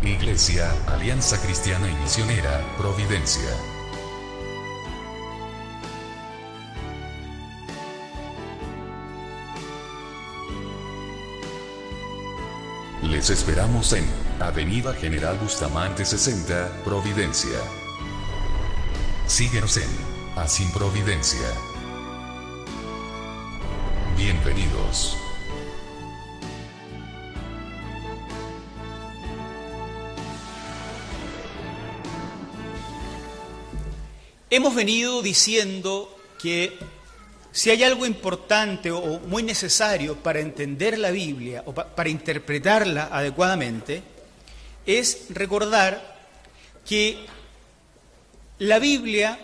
Iglesia, Alianza Cristiana y Misionera, Providencia. Les esperamos en Avenida General Bustamante 60, Providencia. Síguenos en Así Providencia. Bienvenidos. Hemos venido diciendo que si hay algo importante o muy necesario para entender la Biblia o para interpretarla adecuadamente, es recordar que la Biblia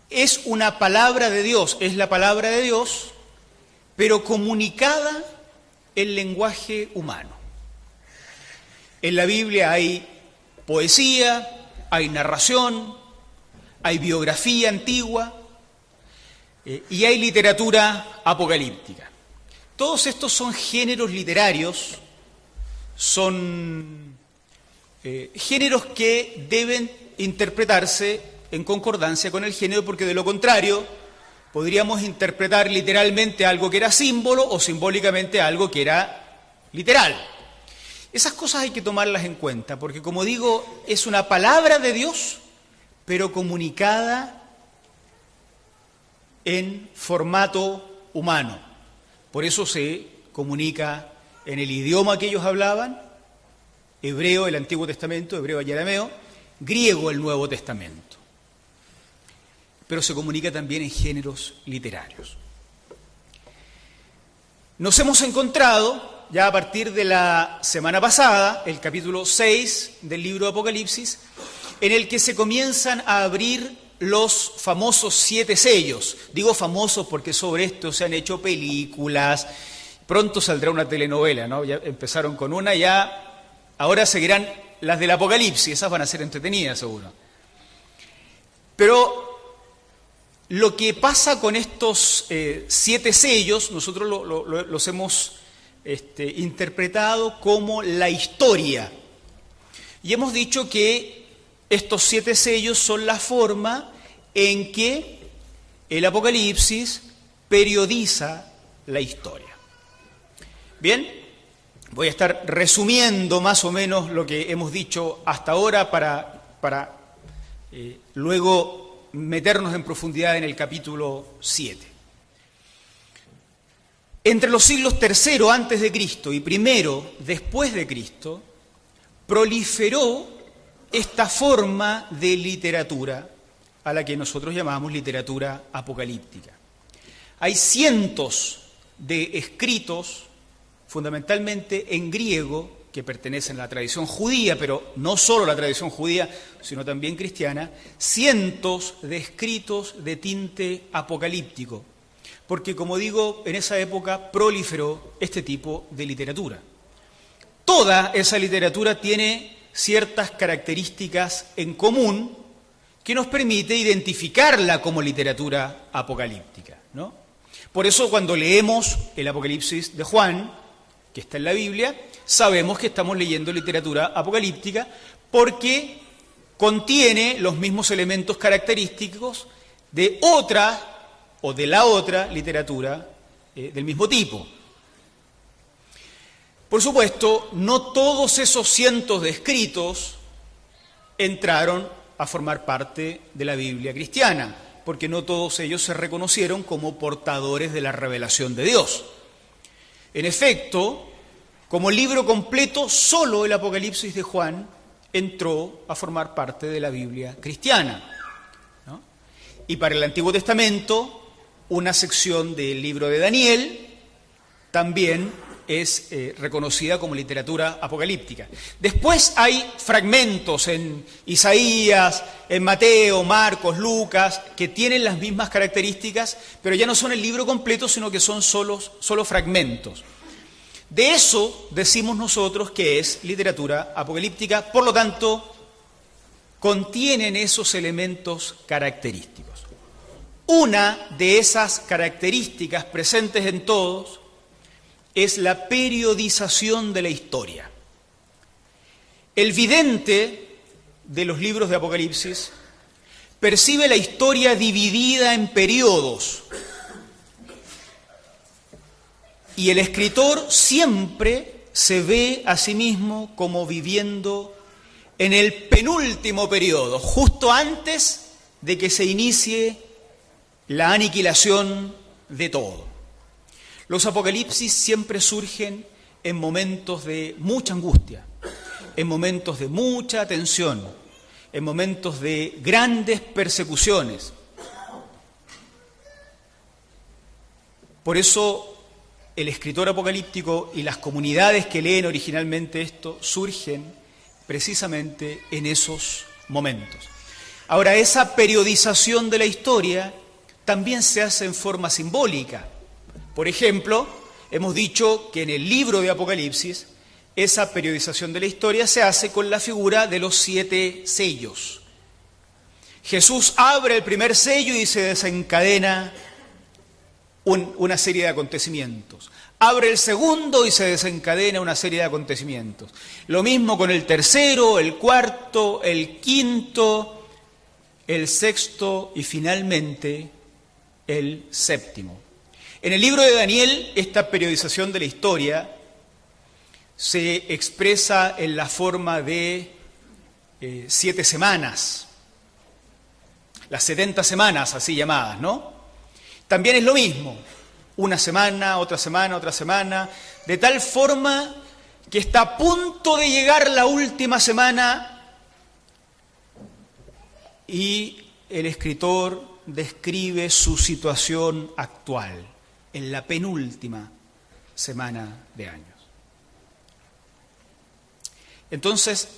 es una palabra de Dios, es la palabra de Dios, pero comunicada en lenguaje humano. En la Biblia hay poesía, hay narración, hay biografía antigua y hay literatura apocalíptica. Todos estos son géneros literarios, son géneros que deben interpretarse en concordancia con el género, porque de lo contrario podríamos interpretar literalmente algo que era símbolo o simbólicamente algo que era literal. Esas cosas hay que tomarlas en cuenta, porque como digo, es una palabra de Dios, pero comunicada en formato humano. Por eso se comunica en el idioma que ellos hablaban, hebreo el Antiguo Testamento, hebreo y arameo, griego el Nuevo Testamento. Pero se comunica también en géneros literarios. Nos hemos encontrado ya a partir de la semana pasada, el capítulo 6 del libro de Apocalipsis, en el que se comienzan a abrir los famosos 7 sellos. Digo famosos porque sobre esto se han hecho películas, pronto saldrá una telenovela, ¿no? Ya empezaron con una, ahora seguirán las del Apocalipsis, esas van a ser entretenidas seguro. Pero lo que pasa con estos 7 sellos, nosotros los hemos interpretado como la historia. Y hemos dicho que estos 7 sellos son la forma en que el Apocalipsis periodiza la historia. Bien, voy a estar resumiendo más o menos lo que hemos dicho hasta ahora para luego meternos en profundidad en el capítulo 7. Entre los siglos III antes de Cristo y I después de Cristo, proliferó esta forma de literatura a la que nosotros llamamos literatura apocalíptica. Hay cientos de escritos, fundamentalmente en griego, que pertenecen a la tradición judía, pero no solo la tradición judía, sino también cristiana, cientos de escritos de tinte apocalíptico. Porque, como digo, en esa época proliferó este tipo de literatura. Toda esa literatura tiene ciertas características en común que nos permite identificarla como literatura apocalíptica, ¿no? Por eso cuando leemos el Apocalipsis de Juan, que está en la Biblia, sabemos que estamos leyendo literatura apocalíptica porque contiene los mismos elementos característicos de otra o de la otra literatura del mismo tipo. Por supuesto, no todos esos cientos de escritos entraron a formar parte de la Biblia cristiana, porque no todos ellos se reconocieron como portadores de la revelación de Dios. En efecto, como libro completo, solo el Apocalipsis de Juan entró a formar parte de la Biblia cristiana, ¿no? Y para el Antiguo Testamento, una sección del libro de Daniel también es reconocida como literatura apocalíptica. Después hay fragmentos en Isaías, en Mateo, Marcos, Lucas, que tienen las mismas características, pero ya no son el libro completo, sino que son solo fragmentos. De eso decimos nosotros que es literatura apocalíptica, por lo tanto, contienen esos elementos característicos. Una de esas características presentes en todos es la periodización de la historia. El vidente de los libros de Apocalipsis percibe la historia dividida en periodos. Y el escritor siempre se ve a sí mismo como viviendo en el penúltimo periodo, justo antes de que se inicie la aniquilación de todo. Los apocalipsis siempre surgen en momentos de mucha angustia, en momentos de mucha tensión, en momentos de grandes persecuciones. Por eso el escritor apocalíptico y las comunidades que leen originalmente esto surgen precisamente en esos momentos. Ahora, esa periodización de la historia también se hace en forma simbólica. Por ejemplo, hemos dicho que en el libro de Apocalipsis esa periodización de la historia se hace con la figura de los 7 sellos. Jesús abre el primer sello y se desencadena una serie de acontecimientos. Abre el segundo y se desencadena una serie de acontecimientos. Lo mismo con el tercero, el cuarto, el quinto, el sexto y finalmente el séptimo. En el libro de Daniel, esta periodización de la historia se expresa en la forma de 7 semanas, las 70 semanas así llamadas, ¿no? También es lo mismo, una semana, otra semana, de tal forma que está a punto de llegar la última semana y el escritor describe su situación actual en la penúltima semana de años. Entonces,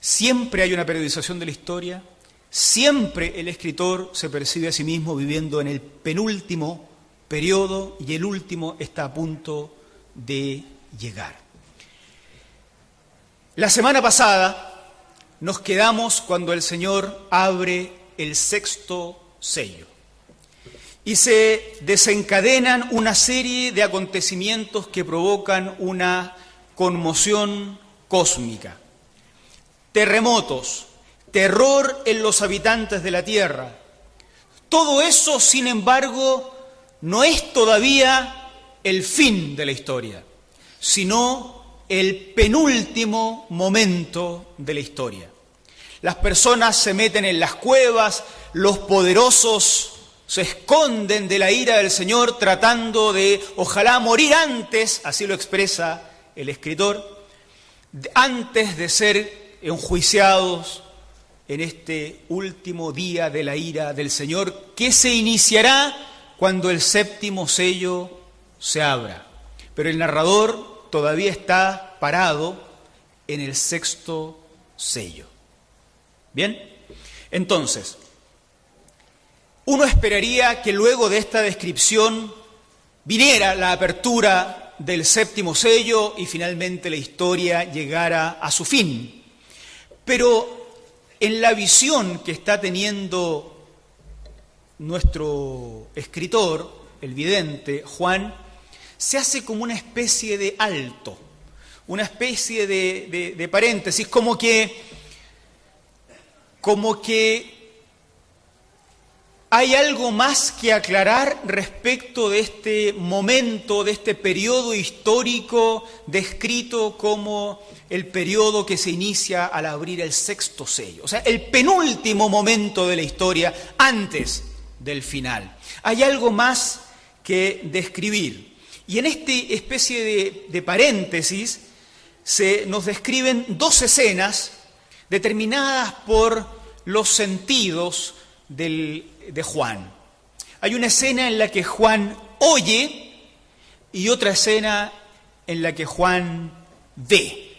siempre hay una periodización de la historia. Siempre el escritor se percibe a sí mismo viviendo en el penúltimo periodo y el último está a punto de llegar. La semana pasada nos quedamos cuando el Señor abre el 6º sello y se desencadenan una serie de acontecimientos que provocan una conmoción cósmica, terremotos, terror en los habitantes de la tierra. Todo eso, sin embargo, no es todavía el fin de la historia, sino el penúltimo momento de la historia. Las personas se meten en las cuevas, los poderosos se esconden de la ira del Señor tratando de, ojalá, morir antes, así lo expresa el escritor, antes de ser enjuiciados en este último día de la ira del Señor, que se iniciará cuando el 7º sello se abra. Pero el narrador todavía está parado en el 6º sello. ¿Bien? Entonces, uno esperaría que luego de esta descripción viniera la apertura del 7º sello y finalmente la historia llegara a su fin. Pero en la visión que está teniendo nuestro escritor, el vidente, Juan, se hace como una especie de alto, una especie de paréntesis, como que hay algo más que aclarar respecto de este momento, de este periodo histórico descrito como el periodo que se inicia al abrir el 6º sello. O sea, el penúltimo momento de la historia antes del final. Hay algo más que describir. Y en esta especie de paréntesis se nos describen 2 escenas determinadas por los sentidos de Juan. Hay una escena en la que Juan oye y otra escena en la que Juan ve.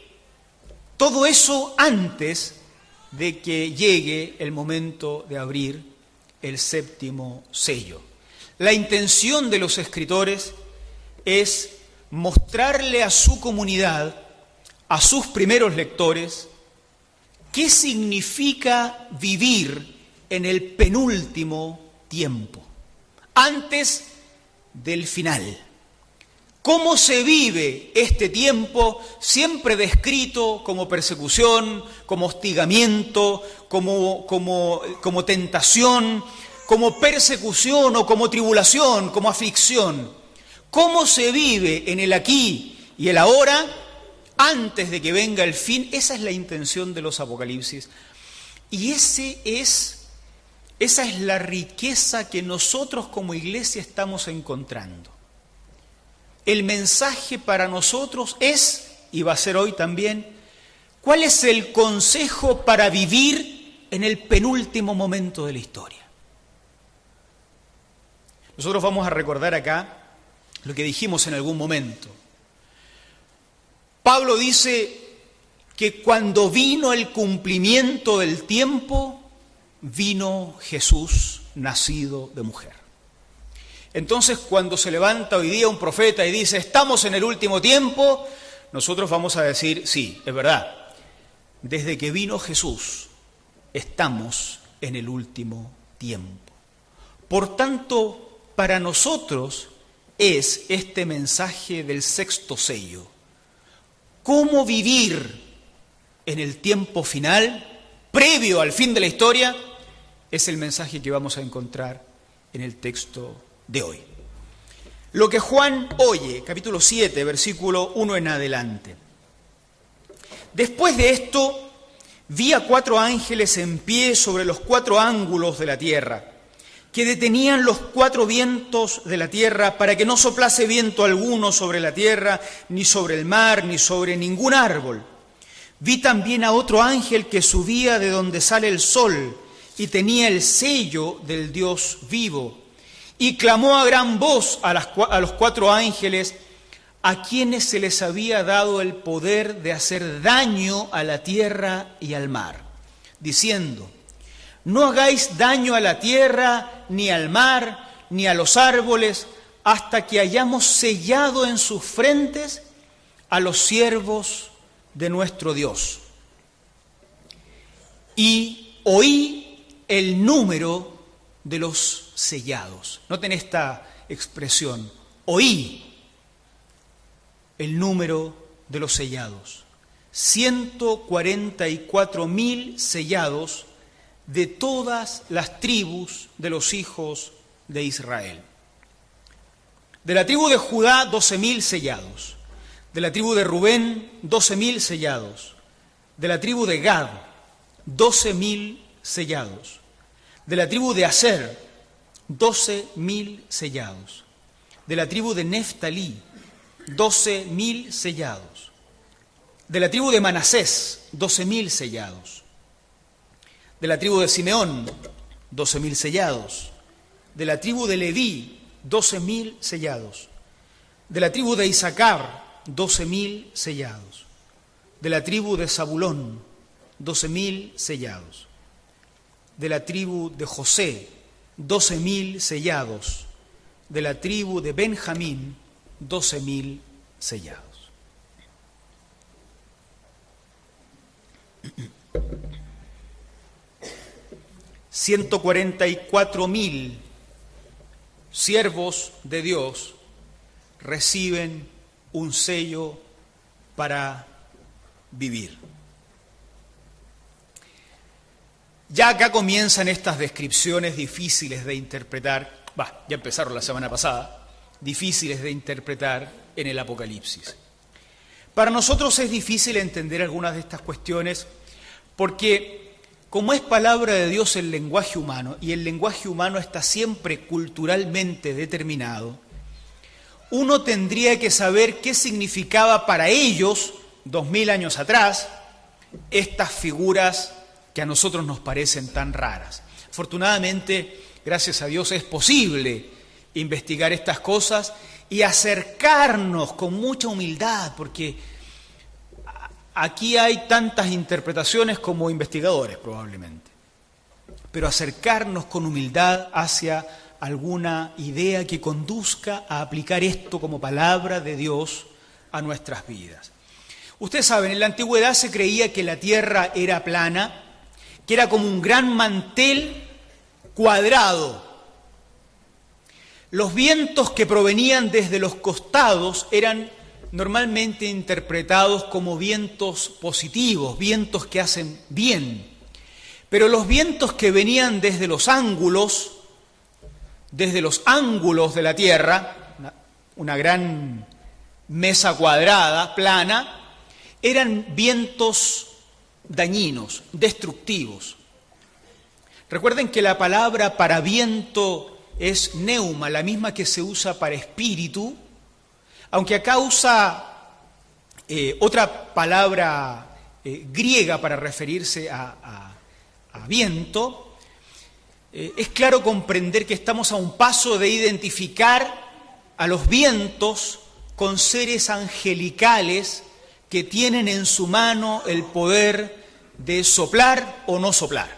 Todo eso antes de que llegue el momento de abrir el 7º sello. La intención de los escritores es mostrarle a su comunidad, a sus primeros lectores, qué significa vivir en el penúltimo tiempo, antes del final. ¿Cómo se vive este tiempo siempre descrito como persecución, como hostigamiento, como tentación, como persecución o como tribulación, como aflicción? ¿Cómo se vive en el aquí y el ahora antes de que venga el fin? Esa es la intención de los Apocalipsis. Y esa es la riqueza que nosotros como iglesia estamos encontrando. El mensaje para nosotros es, y va a ser hoy también, ¿cuál es el consejo para vivir en el penúltimo momento de la historia? Nosotros vamos a recordar acá lo que dijimos en algún momento. Pablo dice que cuando vino el cumplimiento del tiempo, vino Jesús nacido de mujer. Entonces, cuando se levanta hoy día un profeta y dice, estamos en el último tiempo, nosotros vamos a decir, sí, es verdad, desde que vino Jesús, estamos en el último tiempo. Por tanto, para nosotros es este mensaje del sexto sello. ¿Cómo vivir en el tiempo final, previo al fin de la historia? Es el mensaje que vamos a encontrar en el texto de hoy. Lo que Juan oye, capítulo 7, versículo 1 en adelante. Después de esto, vi a 4 ángeles en pie sobre los 4 ángulos de la tierra, que detenían los 4 vientos de la tierra para que no soplase viento alguno sobre la tierra, ni sobre el mar, ni sobre ningún árbol. Vi también a otro ángel que subía de donde sale el sol y tenía el sello del Dios vivo. Y clamó a gran voz a los 4 ángeles, a quienes se les había dado el poder de hacer daño a la tierra y al mar, diciendo, no hagáis daño a la tierra, ni al mar, ni a los árboles, hasta que hayamos sellado en sus frentes a los siervos de nuestro Dios. Y oí el número de los sellados. Noten esta expresión, oí el número de los sellados. 144.000 sellados de todas las tribus de los hijos de Israel. De la tribu de Judá, 12.000 sellados. De la tribu de Rubén, 12.000 sellados. De la tribu de Gad, 12.000 sellados. De la tribu de Aser, 12.000 sellados. De la tribu de Neftalí, 12.000 sellados. De la tribu de Manasés, 12.000 sellados. De la tribu de Simeón, 12.000 sellados. De la tribu de Leví, 12.000 sellados. De la tribu de Isaacar, 12.000 sellados. De la tribu de Zabulón, 12.000 sellados. De la tribu de José, 12.000 sellados. De la tribu de Benjamín, 12.000 sellados. $144.000 siervos de Dios reciben un sello para vivir. Ya acá comienzan estas descripciones difíciles de interpretar, ya empezaron la semana pasada, difíciles de interpretar en el Apocalipsis. Para nosotros es difícil entender algunas de estas cuestiones porque, como es palabra de Dios el lenguaje humano, y el lenguaje humano está siempre culturalmente determinado, uno tendría que saber qué significaba para ellos, 2000 años atrás, estas figuras que a nosotros nos parecen tan raras. Afortunadamente, gracias a Dios, es posible investigar estas cosas y acercarnos con mucha humildad, porque aquí hay tantas interpretaciones como investigadores probablemente, pero acercarnos con humildad hacia alguna idea que conduzca a aplicar esto como palabra de Dios a nuestras vidas. Ustedes saben, en la antigüedad se creía que la tierra era plana, que era como un gran mantel cuadrado. Los vientos que provenían desde los costados eran normalmente interpretados como vientos positivos, vientos que hacen bien. Pero los vientos que venían desde los ángulos de la Tierra, una gran mesa cuadrada, plana, eran vientos dañinos, destructivos. Recuerden que la palabra para viento es neuma, la misma que se usa para espíritu, aunque acá usa otra palabra griega para referirse a viento. Es claro comprender que estamos a un paso de identificar a los vientos con seres angelicales que tienen en su mano el poder de soplar o no soplar.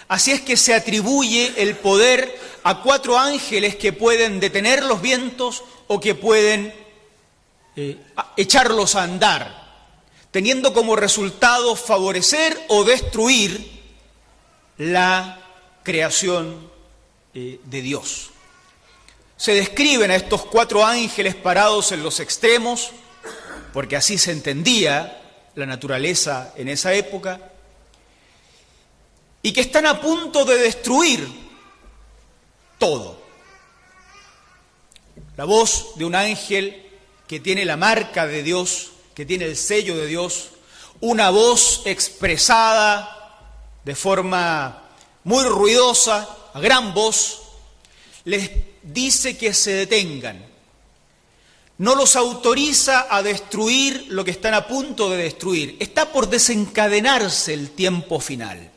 Así es que se atribuye el poder a 4 ángeles que pueden detener los vientos o que pueden echarlos a andar, teniendo como resultado favorecer o destruir la creación de Dios. Se describen a estos 4 ángeles parados en los extremos, porque así se entendía la naturaleza en esa época, y que están a punto de destruir todo. La voz de un ángel que tiene la marca de Dios, que tiene el sello de Dios, una voz expresada de forma muy ruidosa, a gran voz, les dice que se detengan. No los autoriza a destruir lo que están a punto de destruir. Está por desencadenarse el tiempo final.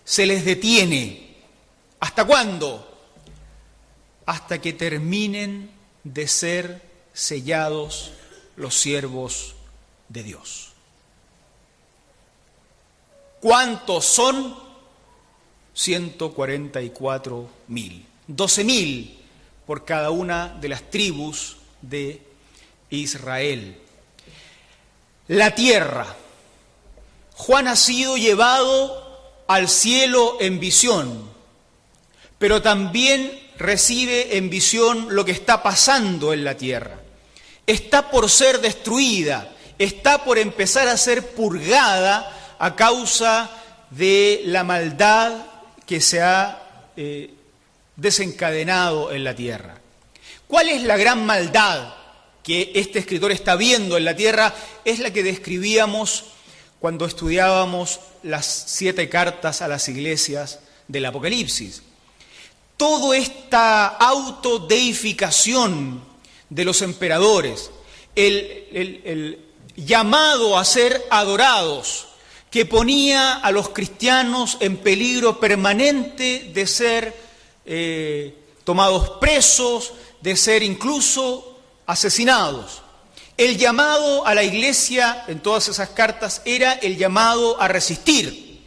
Se les detiene. ¿Hasta cuándo? Hasta que terminen de ser sellados los siervos de Dios. ¿Cuántos son? 144.000. 12.000 por cada una de las tribus de Israel. La tierra. Juan ha sido llevado al cielo en visión, pero también recibe en visión lo que está pasando en la tierra. Está por ser destruida, está por empezar a ser purgada a causa de la maldad que se ha desencadenado en la tierra. ¿Cuál es la gran maldad que este escritor está viendo en la tierra? Es la que describíamos cuando estudiábamos las 7 cartas a las iglesias del Apocalipsis. Toda esta autodeificación de los emperadores, el llamado a ser adorados, que ponía a los cristianos en peligro permanente de ser tomados presos, de ser incluso asesinados. El llamado a la iglesia en todas esas cartas era el llamado a resistir.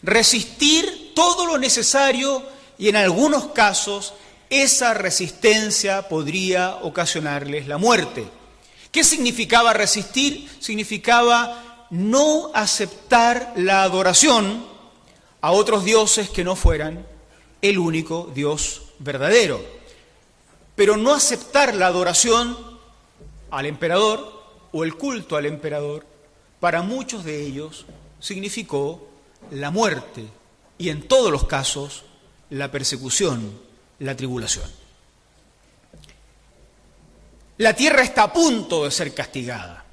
Resistir todo lo necesario y en algunos casos esa resistencia podría ocasionarles la muerte. ¿Qué significaba resistir? Significaba no aceptar la adoración a otros dioses que no fueran el único Dios verdadero. Pero no aceptar la adoración al emperador o el culto al emperador, para muchos de ellos significó la muerte y en todos los casos la persecución, la tribulación. La tierra está a punto de ser castigada.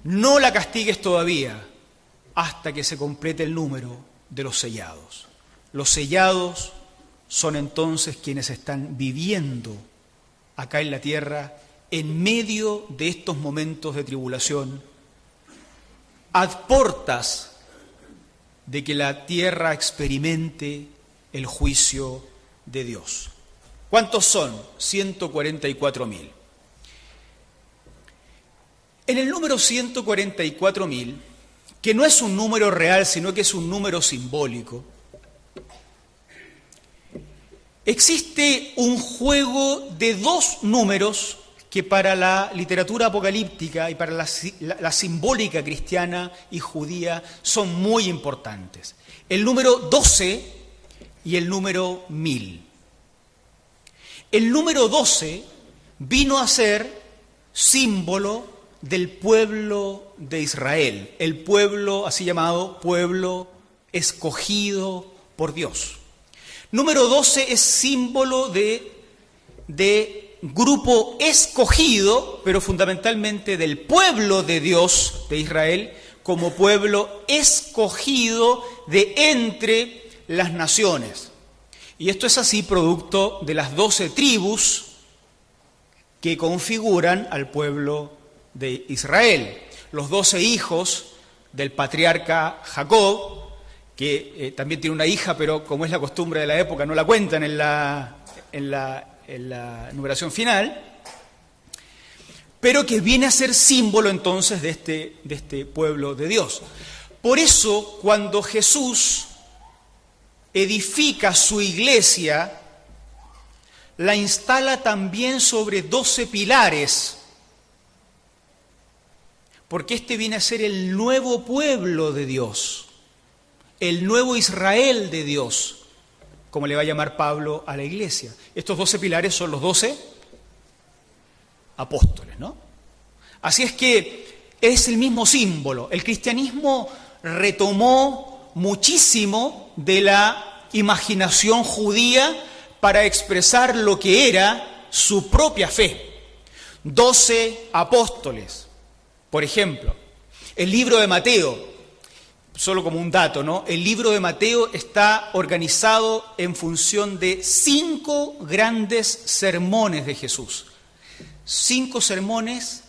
No la castigues todavía hasta que se complete el número de los sellados. Los sellados son entonces quienes están viviendo acá en la tierra en medio de estos momentos de tribulación, ad portas de que la tierra experimente el juicio de Dios. ¿Cuántos son? 144.000. En el número 144.000, que no es un número real, sino que es un número simbólico, existe un juego de 2 números que para la literatura apocalíptica y para la simbólica cristiana y judía son muy importantes. El número 12 y el número 1000. el número 12 vino a ser símbolo del pueblo de Israel, el pueblo así llamado pueblo escogido por Dios. Número 12 es símbolo de grupo escogido, pero fundamentalmente del pueblo de Dios de Israel, como pueblo escogido de entre las naciones. Y esto es así producto de las 12 tribus que configuran al pueblo de Israel. Los 12 hijos del patriarca Jacob, que también tiene una hija, pero como es la costumbre de la época, no la cuentan en la numeración final, pero que viene a ser símbolo entonces de este pueblo de Dios. Por eso, cuando Jesús edifica su iglesia, la instala también sobre 12 pilares, porque este viene a ser el nuevo pueblo de Dios, el nuevo Israel de Dios, como le va a llamar Pablo a la iglesia. Estos 12 pilares son los 12 apóstoles, ¿no? Así es que es el mismo símbolo. El cristianismo retomó muchísimo de la imaginación judía para expresar lo que era su propia fe. 12 apóstoles. Por ejemplo, el libro de Mateo, solo como un dato, ¿no? El libro de Mateo está organizado en función de 5 grandes sermones de Jesús. 5 sermones,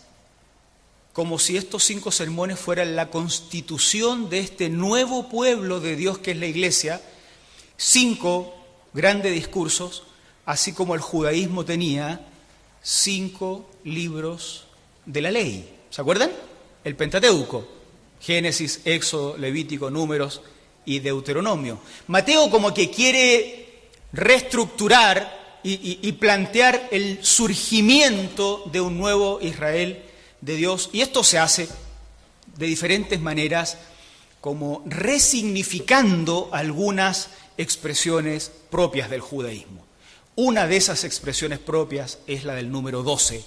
como si estos 5 sermones fueran la constitución de este nuevo pueblo de Dios que es la iglesia. 5 grandes discursos, así como el judaísmo tenía 5 libros de la ley. ¿Se acuerdan? El Pentateuco, Génesis, Éxodo, Levítico, Números y Deuteronomio. Mateo como que quiere reestructurar y plantear el surgimiento de un nuevo Israel de Dios, y esto se hace de diferentes maneras, como resignificando algunas expresiones propias del judaísmo. Una de esas expresiones propias es la del número 12,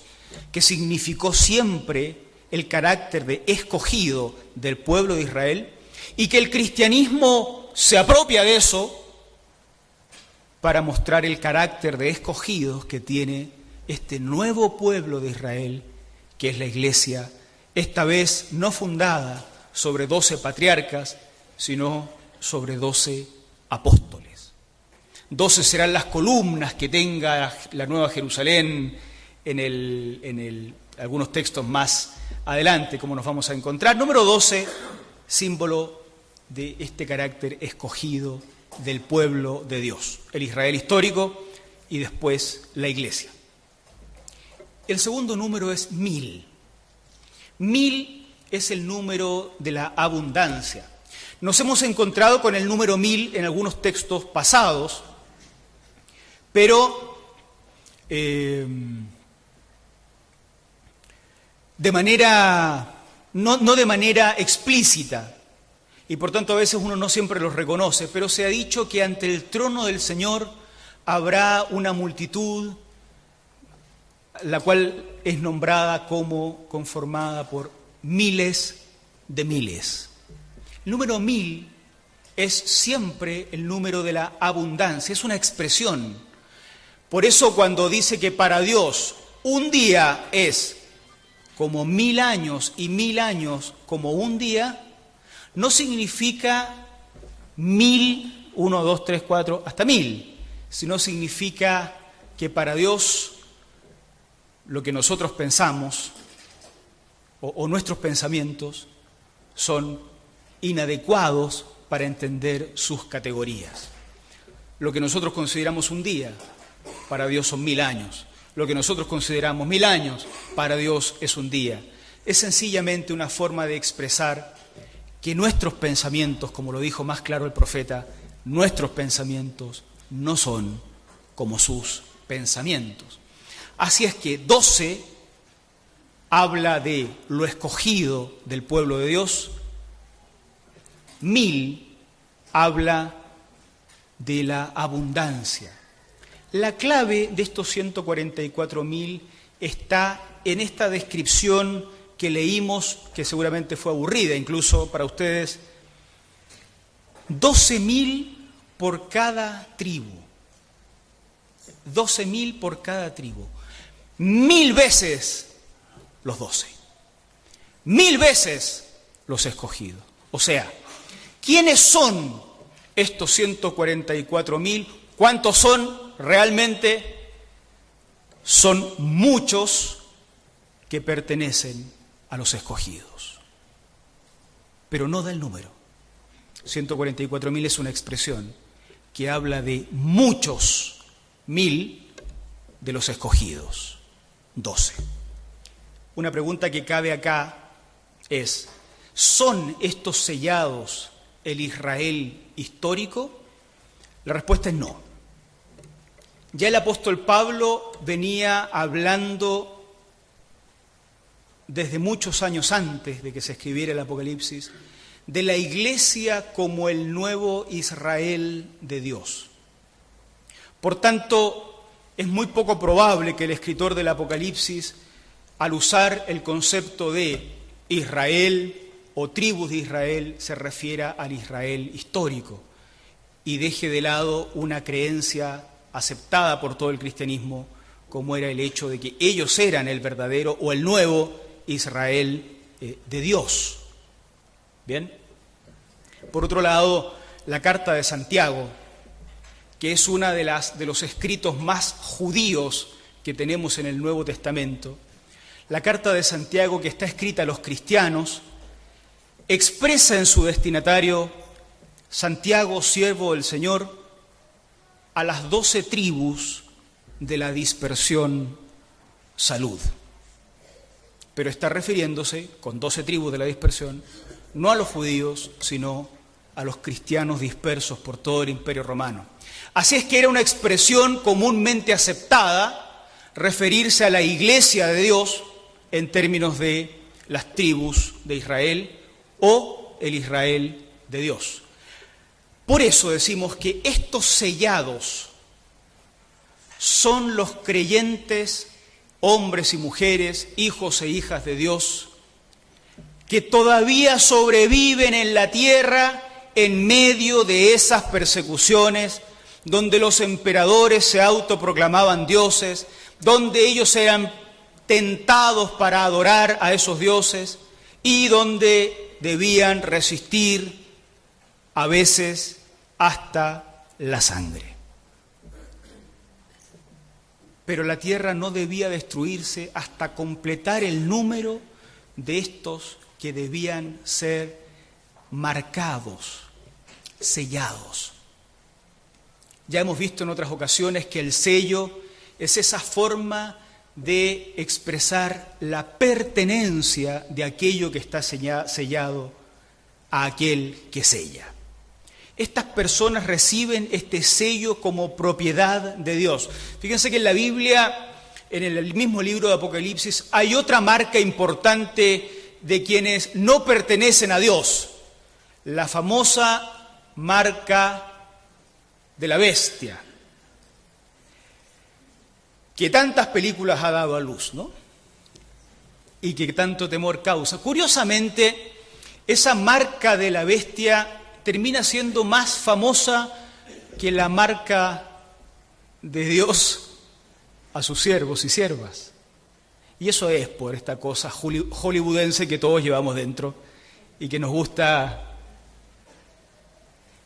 que significó siempre el carácter de escogido del pueblo de Israel, y que el cristianismo se apropia de eso para mostrar el carácter de escogidos que tiene este nuevo pueblo de Israel, que es la iglesia, esta vez no fundada sobre 12 patriarcas, sino sobre 12 apóstoles. 12 serán las columnas que tenga la Nueva Jerusalén en algunos textos más adelante, como nos vamos a encontrar. Número 12, símbolo de este carácter escogido del pueblo de Dios, el Israel histórico y después la iglesia. El segundo número es 1000. 1000 es el número de la abundancia. Nos hemos encontrado con el número 1000 en algunos textos pasados, pero de manera, no de manera explícita, y por tanto a veces uno no siempre los reconoce, pero se ha dicho que ante el trono del Señor habrá una multitud, la cual es nombrada como conformada por miles de miles. El número 1000 es siempre el número de la abundancia, es una expresión. Por eso cuando dice que para Dios un día es como 1000 años y 1000 años como un día, no significa 1000, 1, 2, 3, 4, hasta 1000, sino significa que para Dios lo que nosotros pensamos o nuestros pensamientos son inadecuados para entender sus categorías. Lo que nosotros consideramos un día, para Dios son 1000 años. Lo que nosotros consideramos 1000 años, para Dios es un día. Es sencillamente una forma de expresar que nuestros pensamientos, como lo dijo más claro el profeta, nuestros pensamientos no son como sus pensamientos. Así es que 12 habla de lo escogido del pueblo de Dios, 1000 habla de la abundancia. La clave de estos 144.000 está en esta descripción que leímos, que seguramente fue aburrida incluso para ustedes. 12.000 por cada tribu. 12.000 por cada tribu. 1.000 veces los 12. 1.000 veces los escogidos. O sea, ¿quiénes son estos 144.000? ¿Cuántos son realmente? Son muchos que pertenecen a los escogidos. Pero no da el número. 144.000 es una expresión que habla de muchos mil de los escogidos. 12. Una pregunta que cabe acá es: ¿son estos sellados el Israel histórico? La respuesta es no. Ya el apóstol Pablo venía hablando desde muchos años antes de que se escribiera el Apocalipsis de la iglesia como el nuevo Israel de Dios. Por tanto, es muy poco probable que el escritor del Apocalipsis, al usar el concepto de Israel o tribus de Israel, se refiera al Israel histórico y deje de lado una creencia aceptada por todo el cristianismo, como era el hecho de que ellos eran el verdadero o el nuevo Israel de Dios. ¿Bien? Por otro lado, la carta de Santiago, que es una de los escritos más judíos que tenemos en el Nuevo Testamento, la carta de Santiago, que está escrita a los cristianos, expresa en su destinatario: Santiago, siervo del Señor, a las 12 tribus de la dispersión, salud. Pero está refiriéndose, con 12 tribus de la dispersión, no a los judíos, sino a los cristianos dispersos por todo el Imperio Romano. Así es que era una expresión comúnmente aceptada referirse a la iglesia de Dios en términos de las tribus de Israel o el Israel de Dios. Por eso decimos que estos sellados son los creyentes, hombres y mujeres, hijos e hijas de Dios, que todavía sobreviven en la tierra en medio de esas persecuciones, donde los emperadores se autoproclamaban dioses, donde ellos eran tentados para adorar a esos dioses y donde debían resistir a veces hasta la sangre. Pero la tierra no debía destruirse hasta completar el número de estos que debían ser marcados, sellados. Ya hemos visto en otras ocasiones que el sello es esa forma de expresar la pertenencia de aquello que está sellado a aquel que sella. Estas personas reciben este sello como propiedad de Dios. Fíjense que en la Biblia, en el mismo libro de Apocalipsis, hay otra marca importante de quienes no pertenecen a Dios, la famosa marca de la bestia, que tantas películas ha dado a luz, ¿no? Y que tanto temor causa. Curiosamente, esa marca de la bestia termina siendo más famosa que la marca de Dios a sus siervos y siervas. Y eso es por esta cosa hollywoodense que todos llevamos dentro y que nos gusta.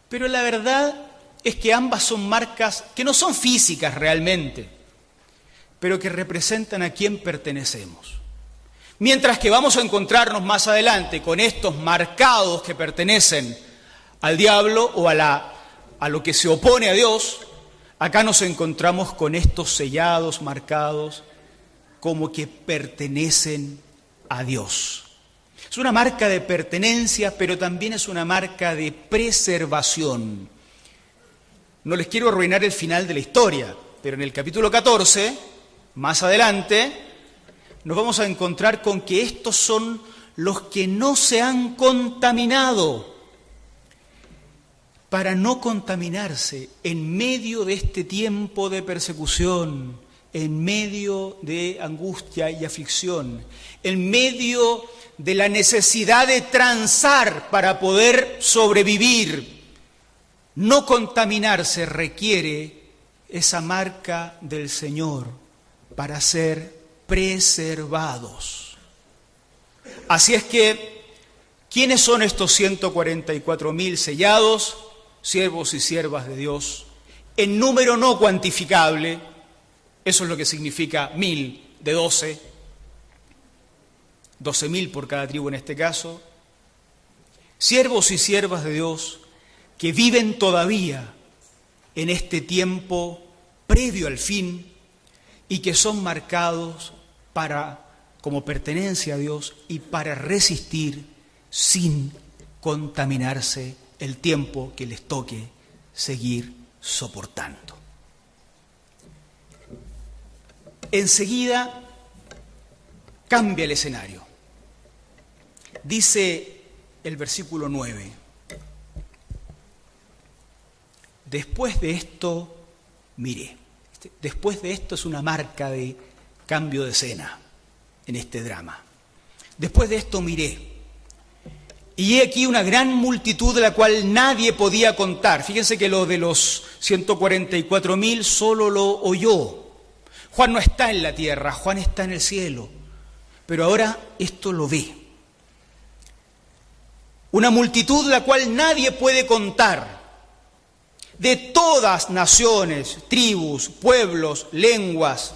Pero la verdad es que ambas son marcas que no son físicas realmente, pero que representan a quién pertenecemos. Mientras que vamos a encontrarnos más adelante con estos marcados que pertenecen al diablo o a lo que se opone a Dios, acá nos encontramos con estos sellados, marcados, como que pertenecen a Dios. Es una marca de pertenencia, pero también es una marca de preservación. No les quiero arruinar el final de la historia, pero en el capítulo 14, más adelante, nos vamos a encontrar con que estos son los que no se han contaminado. para no contaminarse en medio de este tiempo de persecución, en medio de angustia y aflicción, en medio de la necesidad de transar para poder sobrevivir. No contaminarse requiere esa marca del Señor para ser preservados. Así es que, ¿quiénes son estos 144.000 sellados, siervos y siervas de Dios? En número no cuantificable, eso es lo que significa 1000 de 12, 12.000 por cada tribu en este caso. Siervos y siervas de Dios que viven todavía en este tiempo previo al fin y que son marcados como pertenencia a Dios y para resistir sin contaminarse el tiempo que les toque seguir soportando. Enseguida cambia el escenario. Dice el versículo 9: después de esto miré. Después de esto es una marca de cambio de escena en este drama. Después de esto miré, y he aquí una gran multitud de la cual nadie podía contar. Fíjense que lo de los 144.000 solo lo oyó. Juan no está en la tierra, Juan está en el cielo, pero ahora esto lo ve. Una multitud de la cual nadie puede contar, de todas naciones, tribus, pueblos, lenguas,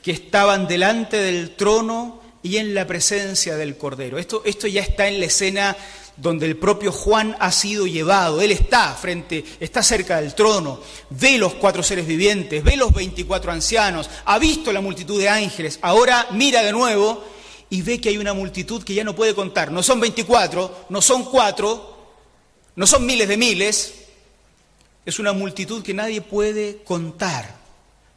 que estaban delante del trono y en la presencia del Cordero. Esto ya está en la escena donde el propio Juan ha sido llevado. Él está cerca del trono, ve los 4 seres vivientes, ve los 24 ancianos, ha visto la multitud de ángeles, ahora mira de nuevo y ve que hay una multitud que ya no puede contar. No son 24, no son 4, no son miles de miles, es una multitud que nadie puede contar.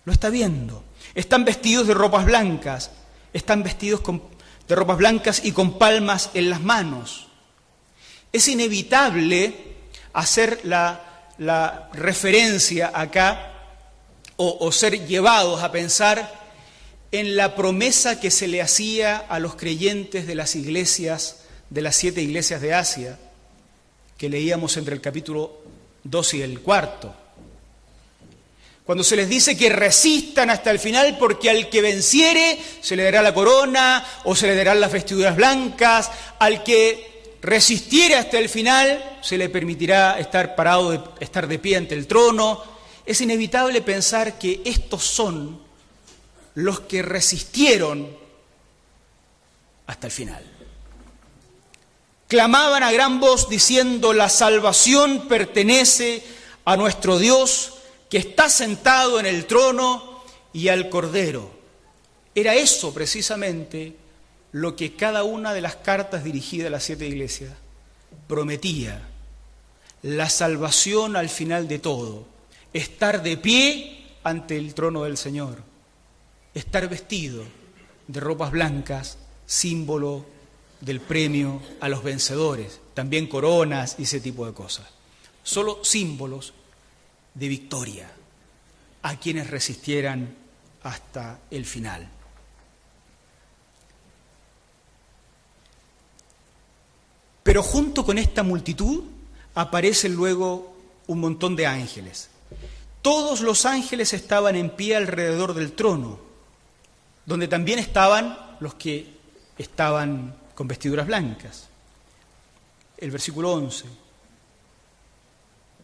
Lo está viendo. Están vestidos de ropas blancas, de ropas blancas y con palmas en las manos. Es inevitable hacer la referencia acá o ser llevados a pensar en la promesa que se le hacía a los creyentes de las iglesias, de las 7 iglesias de Asia, que leíamos entre el capítulo 2 y el 4. Cuando se les dice que resistan hasta el final porque al que venciere se le dará la corona o se le darán las vestiduras blancas, al que resistiere hasta el final se le permitirá estar de pie ante el trono. Es inevitable pensar que estos son los que resistieron hasta el final. Clamaban a gran voz diciendo: la salvación pertenece a nuestro Dios, que está sentado en el trono y al Cordero. Era eso precisamente lo que cada una de las cartas dirigidas a las 7 iglesias prometía: la salvación al final de todo, estar de pie ante el trono del Señor, estar vestido de ropas blancas, símbolo del premio a los vencedores, también coronas y ese tipo de cosas. Solo símbolos de victoria a quienes resistieran hasta el final. Pero junto con esta multitud aparecen luego un montón de ángeles. Todos los ángeles estaban en pie alrededor del trono, donde también estaban los que estaban con vestiduras blancas. El versículo 11.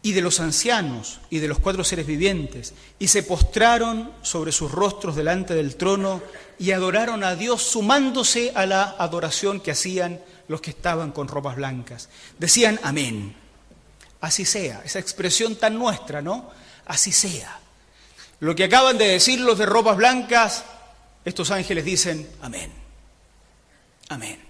Y de los ancianos y de los 4 seres vivientes, y se postraron sobre sus rostros delante del trono y adoraron a Dios, sumándose a la adoración que hacían los que estaban con ropas blancas. Decían amén. Así sea. Esa expresión tan nuestra, ¿no? Así sea. Lo que acaban de decir los de ropas blancas, estos ángeles dicen amén. Amén.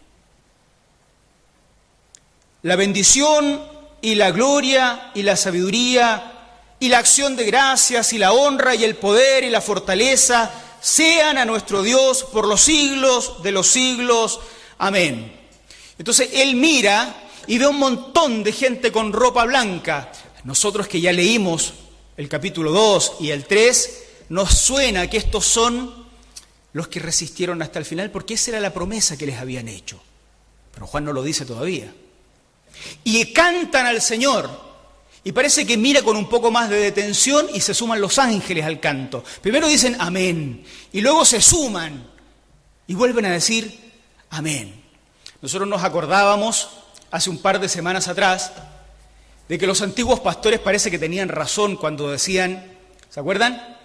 La bendición y la gloria y la sabiduría y la acción de gracias y la honra y el poder y la fortaleza sean a nuestro Dios por los siglos de los siglos. Amén. Entonces él mira y ve un montón de gente con ropa blanca. Nosotros que ya leímos el capítulo 2 y el 3, nos suena que estos son los que resistieron hasta el final, porque esa era la promesa que les habían hecho. Pero Juan no lo dice todavía. Y cantan al Señor. Y parece que mira con un poco más de detención y se suman los ángeles al canto. Primero dicen amén y luego se suman y vuelven a decir amén. Nosotros nos acordábamos hace un par de semanas atrás de que los antiguos pastores parece que tenían razón cuando decían, ¿se acuerdan?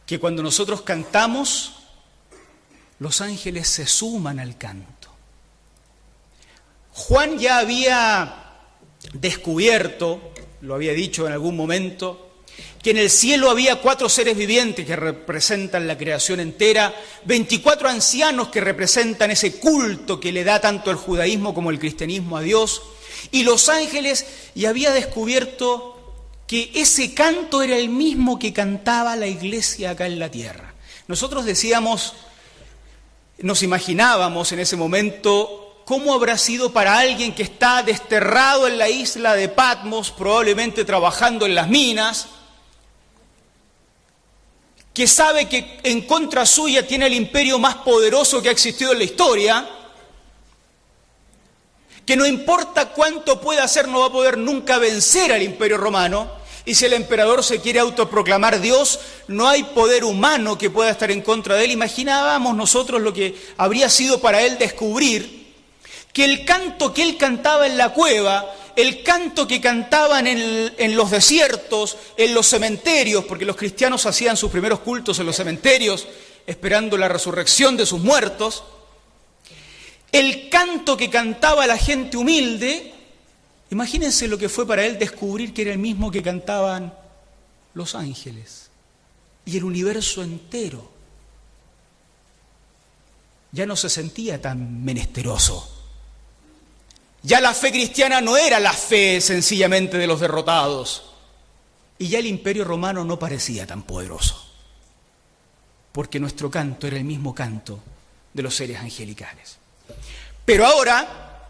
Que cuando nosotros cantamos, los ángeles se suman al canto. Juan ya había descubierto, lo había dicho en algún momento, que en el cielo había 4 seres vivientes que representan la creación entera, 24 ancianos que representan ese culto que le da tanto el judaísmo como el cristianismo a Dios, y los ángeles, y había descubierto que ese canto era el mismo que cantaba la iglesia acá en la tierra. Nosotros decíamos, nos imaginábamos en ese momento cómo habrá sido para alguien que está desterrado en la isla de Patmos, probablemente trabajando en las minas, que sabe que en contra suya tiene el imperio más poderoso que ha existido en la historia, que no importa cuánto pueda hacer, no va a poder nunca vencer al imperio romano, y si el emperador se quiere autoproclamar Dios, no hay poder humano que pueda estar en contra de él. Imaginábamos nosotros lo que habría sido para él descubrir que el canto que él cantaba en la cueva, el canto que cantaban en los desiertos, en los cementerios, porque los cristianos hacían sus primeros cultos en los cementerios, esperando la resurrección de sus muertos, el canto que cantaba la gente humilde, imagínense lo que fue para él descubrir que era el mismo que cantaban los ángeles y el universo entero. Ya no se sentía tan menesteroso. Ya la fe cristiana no era la fe sencillamente de los derrotados. Y ya el imperio romano no parecía tan poderoso. Porque nuestro canto era el mismo canto de los seres angelicales. Pero ahora,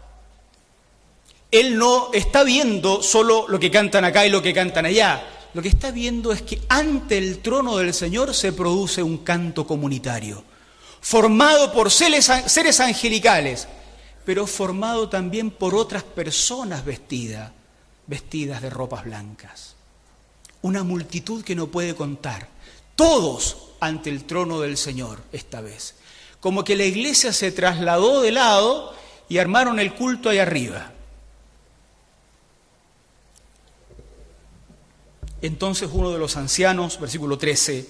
él no está viendo solo lo que cantan acá y lo que cantan allá. Lo que está viendo es que ante el trono del Señor se produce un canto comunitario, formado por seres angelicales, pero formado también por otras personas vestidas de ropas blancas. Una multitud que no puede contar, todos ante el trono del Señor esta vez. Como que la iglesia se trasladó de lado y armaron el culto ahí arriba. Entonces uno de los ancianos, versículo 13,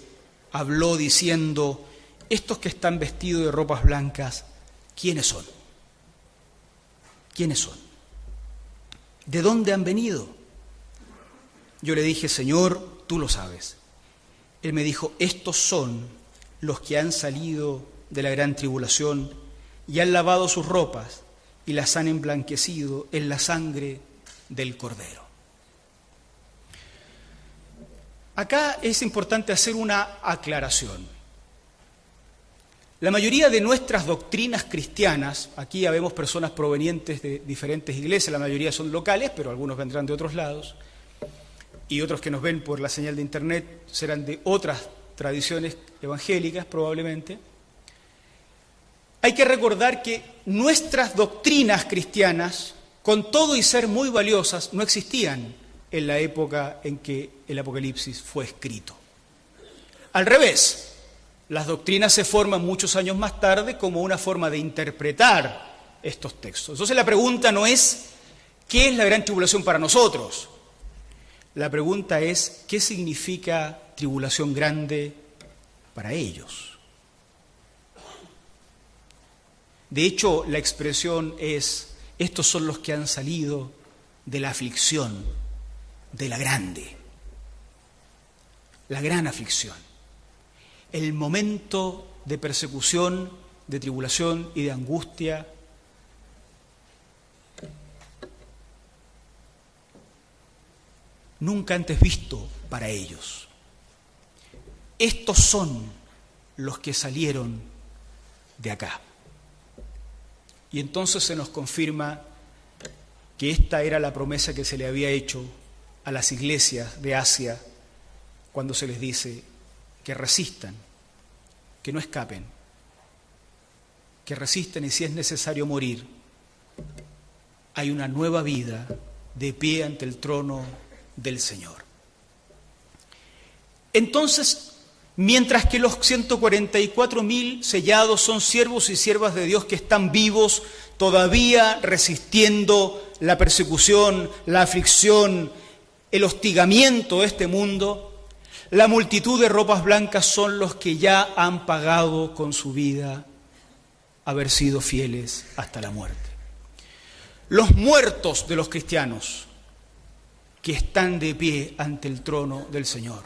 habló diciendo, estos que están vestidos de ropas blancas, ¿quiénes son? ¿Quiénes son? ¿De dónde han venido? Yo le dije, Señor, tú lo sabes. Él me dijo, estos son los que han salido de la gran tribulación y han lavado sus ropas y las han emblanquecido en la sangre del Cordero. Acá es importante hacer una aclaración. La mayoría de nuestras doctrinas cristianas, aquí habemos personas provenientes de diferentes iglesias, la mayoría son locales, pero algunos vendrán de otros lados, y otros que nos ven por la señal de internet serán de otras tradiciones evangélicas probablemente. Hay que recordar que nuestras doctrinas cristianas, con todo y ser muy valiosas, no existían en la época en que el Apocalipsis fue escrito. Al revés, las doctrinas se forman muchos años más tarde como una forma de interpretar estos textos. Entonces la pregunta no es ¿qué es la gran tribulación para nosotros? La pregunta es ¿qué significa tribulación grande para ellos? De hecho, la expresión es estos son los que han salido de la aflicción, de la grande, la gran aflicción. El momento de persecución, de tribulación y de angustia nunca antes visto para ellos. Estos son los que salieron de acá. Y entonces se nos confirma que esta era la promesa que se le había hecho a las iglesias de Asia cuando se les dice que resistan, que no escapen, que resistan y si es necesario morir, hay una nueva vida de pie ante el trono del Señor. Entonces, mientras que los 144.000 sellados son siervos y siervas de Dios que están vivos, todavía resistiendo la persecución, la aflicción, el hostigamiento de este mundo, la multitud de ropas blancas son los que ya han pagado con su vida haber sido fieles hasta la muerte. Los muertos de los cristianos que están de pie ante el trono del Señor.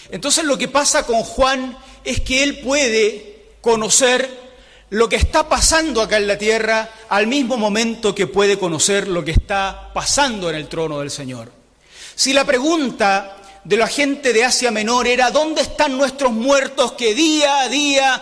Entonces lo que pasa con Juan es que él puede conocer lo que está pasando acá en la tierra al mismo momento que puede conocer lo que está pasando en el trono del Señor. Si la pregunta de la gente de Asia Menor era ¿dónde están nuestros muertos que día a día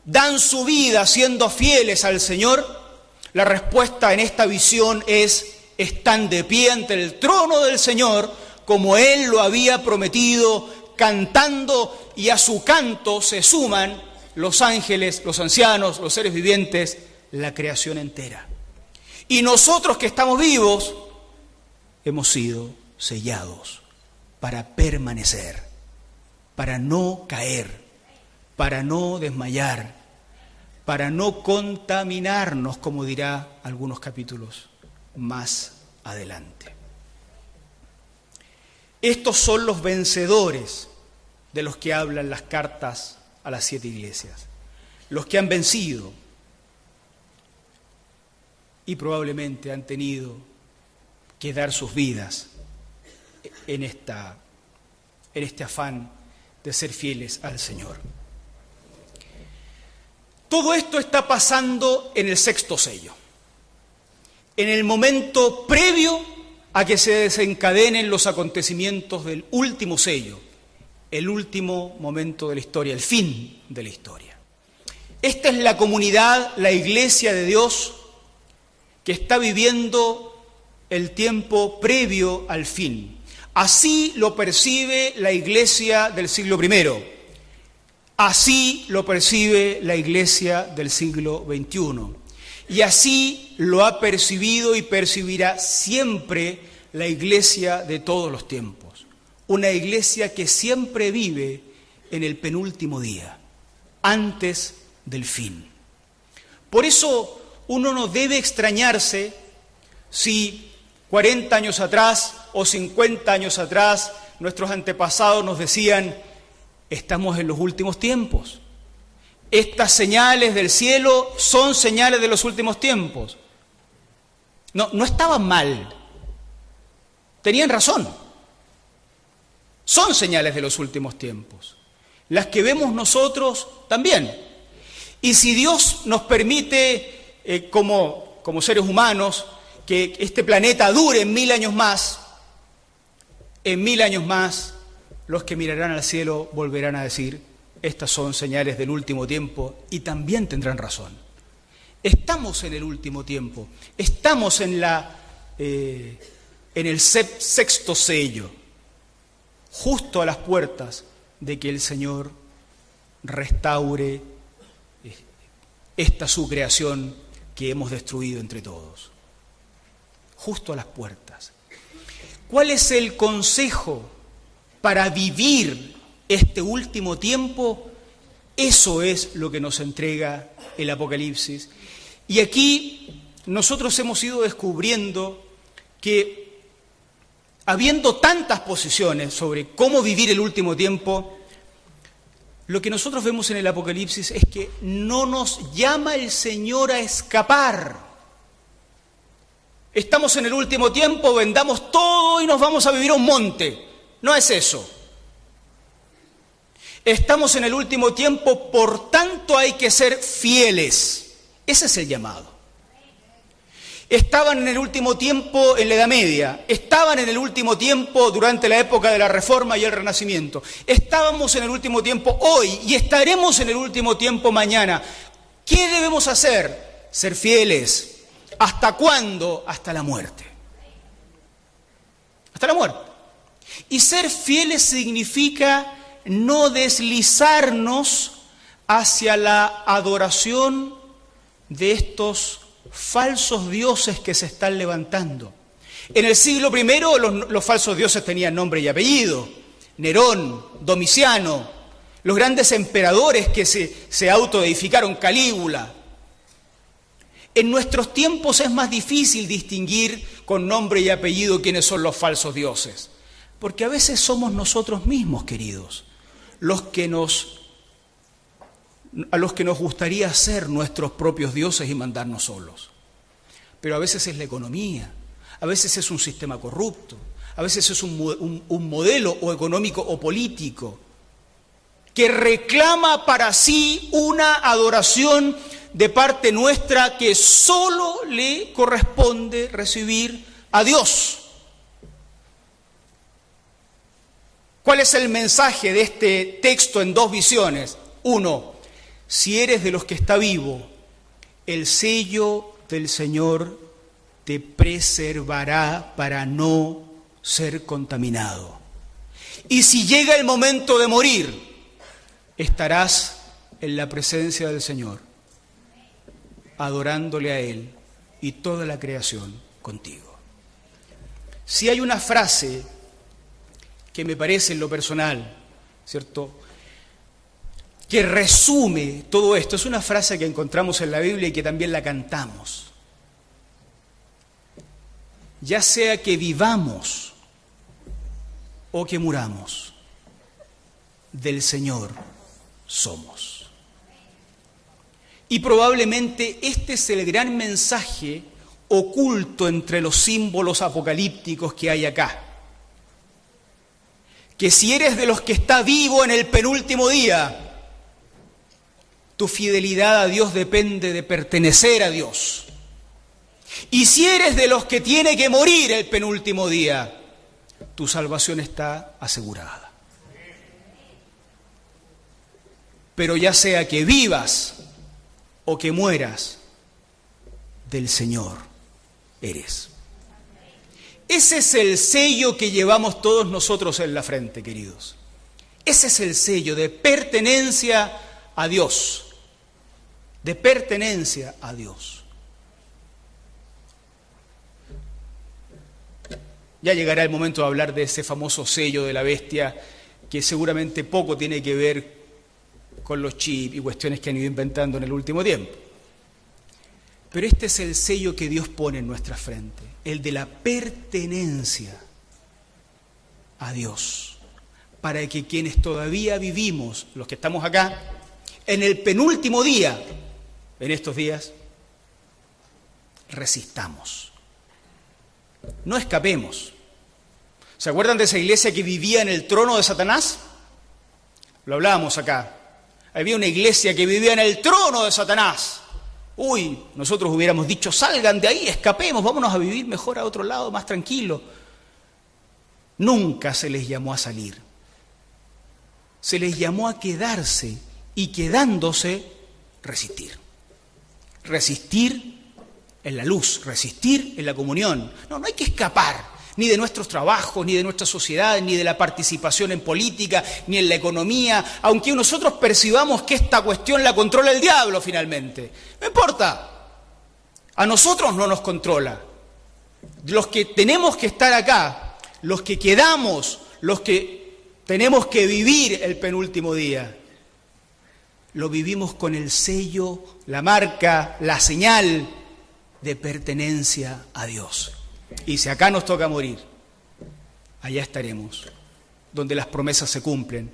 dan su vida siendo fieles al Señor? La respuesta en esta visión es están de pie ante el trono del Señor como Él lo había prometido, cantando, y a su canto se suman los ángeles, los ancianos, los seres vivientes, la creación entera. Y nosotros que estamos vivos hemos sido sellados para permanecer, para no caer, para no desmayar, para no contaminarnos, como dirá algunos capítulos más adelante. Estos son los vencedores de los que hablan las cartas a las 7 iglesias, los que han vencido y probablemente han tenido que dar sus vidas en este afán de ser fieles al Señor. Todo esto está pasando en el 6º sello, en el momento previo a que se desencadenen los acontecimientos del último sello, el último momento de la historia, el fin de la historia. Esta es la comunidad, la iglesia de Dios, que está viviendo el tiempo previo al fin. Así lo percibe la iglesia del siglo I. Así lo percibe la iglesia del siglo XXI. Y así lo ha percibido y percibirá siempre la iglesia de todos los tiempos. Una iglesia que siempre vive en el penúltimo día, antes del fin. Por eso uno no debe extrañarse si 40 años atrás o 50 años atrás nuestros antepasados nos decían: estamos en los últimos tiempos. Estas señales del cielo son señales de los últimos tiempos. No estaban mal. Tenían razón. Son señales de los últimos tiempos. Las que vemos nosotros también. Y si Dios nos permite, como seres humanos, que este planeta dure 1000 años más, en 1000 años más, los que mirarán al cielo volverán a decir: estas son señales del último tiempo, y también tendrán razón. Estamos en el último tiempo, estamos en el 6º sello, justo a las puertas de que el Señor restaure esta su creación que hemos destruido entre todos. Justo a las puertas. ¿Cuál es el consejo para vivir este último tiempo? Eso es lo que nos entrega el Apocalipsis. Y aquí nosotros hemos ido descubriendo que, habiendo tantas posiciones sobre cómo vivir el último tiempo, lo que nosotros vemos en el Apocalipsis es que no nos llama el Señor a escapar. Estamos en el último tiempo, vendamos todo y nos vamos a vivir a un monte. No es eso. Estamos en el último tiempo, por tanto hay que ser fieles. Ese es el llamado. Estaban en el último tiempo en la Edad Media, estaban en el último tiempo durante la época de la Reforma y el Renacimiento, estábamos en el último tiempo hoy y estaremos en el último tiempo mañana. ¿Qué debemos hacer? Ser fieles, ¿Hasta cuándo? Hasta la muerte. Hasta la muerte. Y ser fieles significa no deslizarnos hacia la adoración de estos falsos dioses que se están levantando. En el siglo I los falsos dioses tenían nombre y apellido. Nerón, Domiciano, los grandes emperadores que se autodeificaron, Calígula. En nuestros tiempos es más difícil distinguir con nombre y apellido quiénes son los falsos dioses, porque a veces somos nosotros mismos, queridos, a los que nos gustaría ser nuestros propios dioses y mandarnos solos. Pero a veces es la economía, a veces es un sistema corrupto, a veces es un modelo o económico o político que reclama para sí una adoración de parte nuestra que solo le corresponde recibir a Dios. ¿Cuál es el mensaje de este texto en dos visiones? Uno, si eres de los que está vivo, el sello del Señor te preservará para no ser contaminado. Y si llega el momento de morir, estarás en la presencia del Señor, adorándole a Él y toda la creación contigo. Si hay una frase que me parece en lo personal, ¿cierto?, que resume todo esto, es una frase que encontramos en la Biblia y que también la cantamos. Ya sea que vivamos o que muramos, del Señor somos. Y probablemente este es el gran mensaje oculto entre los símbolos apocalípticos que hay acá. Que si eres de los que está vivo en el penúltimo día, tu fidelidad a Dios depende de pertenecer a Dios. Y si eres de los que tiene que morir el penúltimo día, tu salvación está asegurada. Pero ya sea que vivas o que mueras, del Señor eres. Ese es el sello que llevamos todos nosotros en la frente, queridos. Ese es el sello de pertenencia a Dios. De pertenencia a Dios. Ya llegará el momento de hablar de ese famoso sello de la bestia, que seguramente poco tiene que ver con los chips y cuestiones que han ido inventando en el último tiempo. Pero este es el sello que Dios pone en nuestra frente, el de la pertenencia a Dios, para que quienes todavía vivimos, los que estamos acá, en el penúltimo día, en estos días, resistamos. No escapemos. ¿Se acuerdan de esa iglesia que vivía en el trono de Satanás? Lo hablábamos acá. Había una iglesia que vivía en el trono de Satanás. Uy, nosotros hubiéramos dicho, salgan de ahí, escapemos, vámonos a vivir mejor a otro lado, más tranquilo. Nunca se les llamó a salir. Se les llamó a quedarse y quedándose, resistir. Resistir en la luz, resistir en la comunión. No hay que escapar, ni de nuestros trabajos, ni de nuestra sociedad, ni de la participación en política, ni en la economía, aunque nosotros percibamos que esta cuestión la controla el diablo finalmente. No importa, a nosotros no nos controla. Los que tenemos que estar acá, los que quedamos, los que tenemos que vivir el penúltimo día, lo vivimos con el sello, la marca, la señal de pertenencia a Dios. Y si acá nos toca morir, allá estaremos, donde las promesas se cumplen,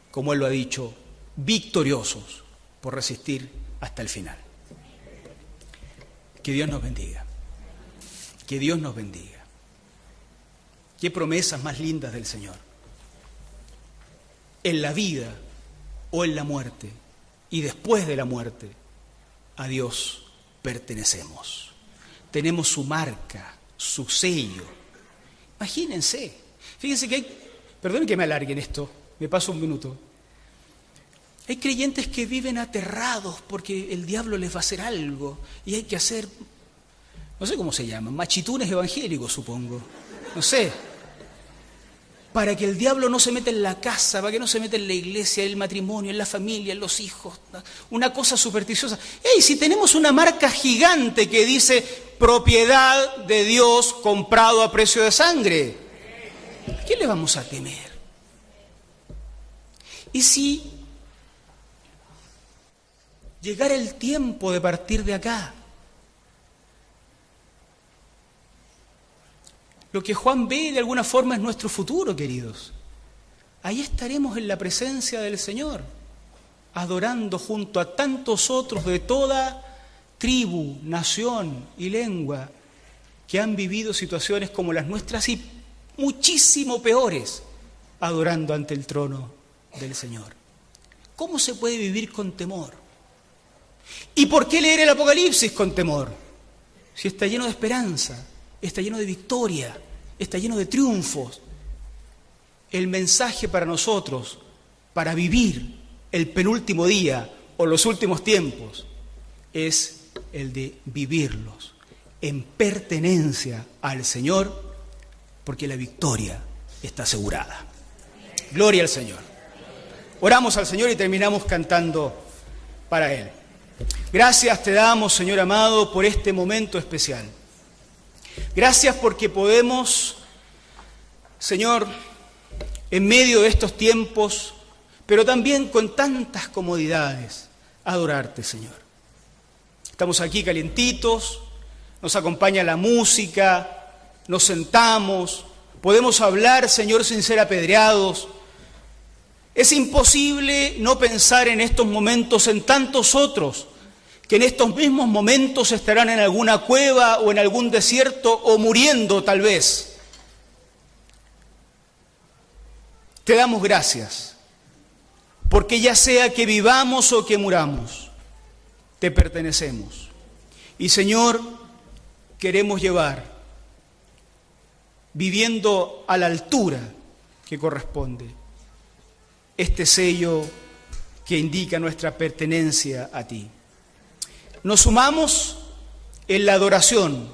como Él lo ha dicho, victoriosos por resistir hasta el final. Que Dios nos bendiga. Que Dios nos bendiga. Qué promesas más lindas del Señor. En la vida o en la muerte, y después de la muerte, a Dios pertenecemos. Tenemos su marca, su sello. Imagínense, fíjense que hay, perdonen que me alargue en esto, me paso un minuto. Hay creyentes que viven aterrados porque el diablo les va a hacer algo y hay que hacer no sé cómo se llaman, machitunes evangélicos, supongo, no sé, para que el diablo no se meta en la casa, para que no se meta en la iglesia, en el matrimonio, en la familia, en los hijos, una cosa supersticiosa. ¡Ey! Si tenemos una marca gigante que dice propiedad de Dios comprado a precio de sangre, ¿a qué le vamos a temer? Y si llegara el tiempo de partir de acá, lo que Juan ve de alguna forma es nuestro futuro, queridos. Ahí estaremos en la presencia del Señor, adorando junto a tantos otros de toda tribu, nación y lengua que han vivido situaciones como las nuestras y muchísimo peores, adorando ante el trono del Señor. ¿Cómo se puede vivir con temor? ¿Y por qué leer el Apocalipsis con temor? Si está lleno de esperanza, está lleno de victoria, está lleno de triunfos. El mensaje para nosotros, para vivir el penúltimo día o los últimos tiempos, es el de vivirlos en pertenencia al Señor, porque la victoria está asegurada. Gloria al Señor. Oramos al Señor y terminamos cantando para Él. Gracias te damos, Señor amado, por este momento especial. Gracias porque podemos, Señor, en medio de estos tiempos, pero también con tantas comodidades, adorarte, Señor. Estamos aquí calientitos, nos acompaña la música, nos sentamos, podemos hablar, Señor, sin ser apedreados. Es imposible no pensar en estos momentos en tantos otros que en estos mismos momentos estarán en alguna cueva o en algún desierto o muriendo tal vez. Te damos gracias, porque ya sea que vivamos o que muramos, te pertenecemos. Y Señor, queremos llevar, viviendo a la altura que corresponde, este sello que indica nuestra pertenencia a ti. Nos sumamos en la adoración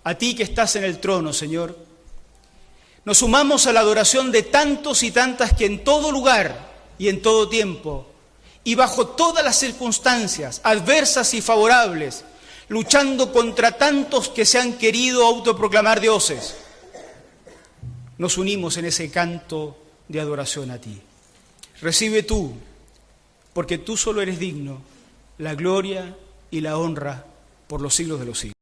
a ti que estás en el trono, Señor. Nos sumamos a la adoración de tantos y tantas que en todo lugar y en todo tiempo y bajo todas las circunstancias, adversas y favorables, luchando contra tantos que se han querido autoproclamar dioses, nos unimos en ese canto de adoración a ti. Recibe tú, porque tú solo eres digno, la gloria y la honra por los siglos de los siglos.